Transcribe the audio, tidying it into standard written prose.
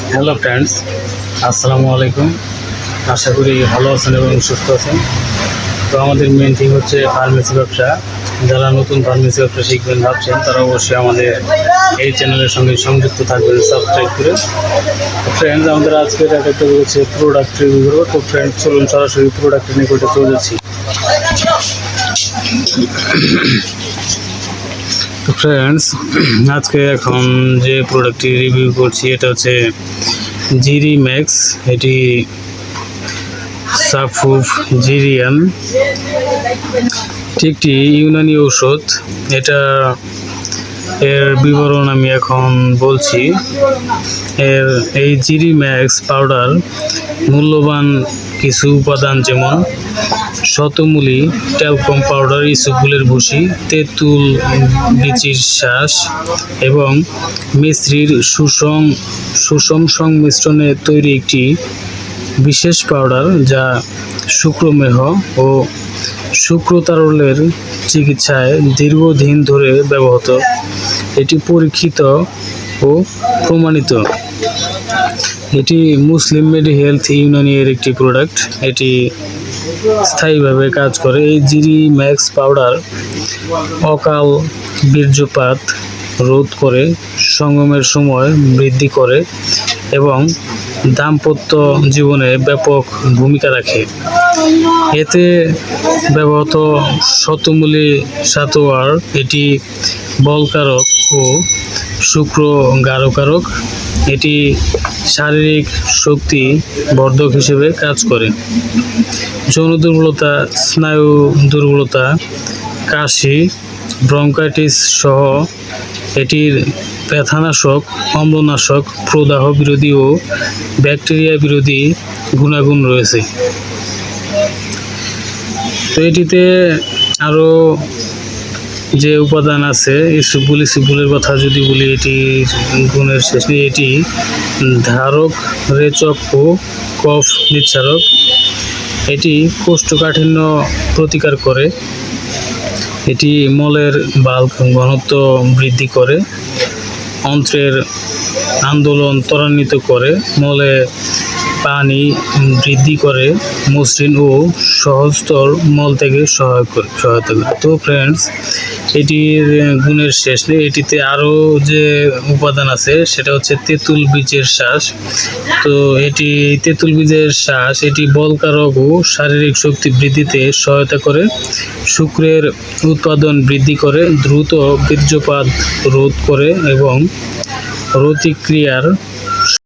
Hello friends, আসসালামু আলাইকুম। আশা করি ভালো আছেন এবং সুস্থ আছেন। তো আমাদের মেন থিম হচ্ছে ফার্মেসি ব্যবসা। যারা নতুন ফার্মেসি ব্যবসা শিখবেন ভাবছেন তারা অবশ্যই আমাদের এই চ্যানেলের সঙ্গে সংযুক্ত থাকবেন সাবস্ক্রাইব করে। তো ফ্রেন্ডস, আমাদের আজকের একটা টপিক হচ্ছে প্রোডাক্ট রিভিউ করবো। তো ফ্রেন্ডস, চলুন সরাসরি প্রোডাক্টের নিকটে চলে যাচ্ছি। তো ফ্রেন্ডস, আজকে এখন যে প্রোডাক্টটি রিভিউ করছি এটা হচ্ছে জিরি ম্যাক্স। এটি সাফুফ জিরিয়ান, এটি একটি ইউনানি ঔষধ। এর বিবরণ আমি এখন বলছি। এই জিরি ম্যাক্স পাউডার মূল্যবান কিছু উপাদান যেমন শতমূলী, ট্যালকম পাউডার, ইসবগুলের ভুসি, তেঁতুল বিচির শ্বাস এবং মিশ্রির সুষম সংমিশ্রণে তৈরি একটি বিশেষ পাউডার যা শুক্রমেহ ও শুক্রতারলের চিকিৎসায় দীর্ঘদিন ধরে ব্যবহৃত। এটি পরীক্ষিত ও প্রমাণিত। এটি মুসলিম মেডি হেলথ ইউনিয়নের একটি প্রোডাক্ট। এটি স্থায়ীভাবে কাজ করে। এই জিরি ম্যাক্স পাউডার অকাল বীর্যপাত রোধ করে, সঙ্গমের সময় বৃদ্ধি করে এবং দাম্পত্য জীবনে ব্যাপক ভূমিকা রাখে। এতে ব্যবহৃত শতমূলী সাতোয়ার এটি বলকারক ও শুক্র গাঢ়কারক। এটি শারীরিক শক্তি বর্ধক হিসেবে কাজ করে। যৌন দুর্বলতা, স্নায়ু দুর্বলতা, কাশি, ব্রঙ্কাইটিস সহ এটির ব্যথানাশক, অম্লনাশক, প্রদাহ বিরোধী ও ব্যাকটেরিয়া বিরোধী গুণাগুণ রয়েছে। তো এটিতে আরও যে উপাদান আছে, ইসবগুলের কথা যদি বলি, এটির গুণের শেষ নেই। এটি ধারক, রেচক ও কফ নিঃসারক। এটি কোষ্ঠকাঠিন্য প্রতিকার করে। এটি মলের বাল্ক ঘনত্ব বৃদ্ধি করে, অন্ত্রের আন্দোলন ত্বরান্বিত করে, মলে পানি বৃদ্ধি করে, মসৃণ ও সহজতর মল থেকে সহায়তা করে। তো ফ্রেন্ডস, এটির গুণের শেষ নেই। এটিতে আরও যে উপাদান আছে সেটা হচ্ছে তেঁতুল বীজের শ্বাস। তো এটি তেঁতুল বীজের শ্বাস এটি বলকারক ও শারীরিক শক্তি বৃদ্ধিতে সহায়তা করে, শুক্রের উৎপাদন বৃদ্ধি করে, দ্রুত বীর্যপাত রোধ করে এবং রতিক্রিয়ার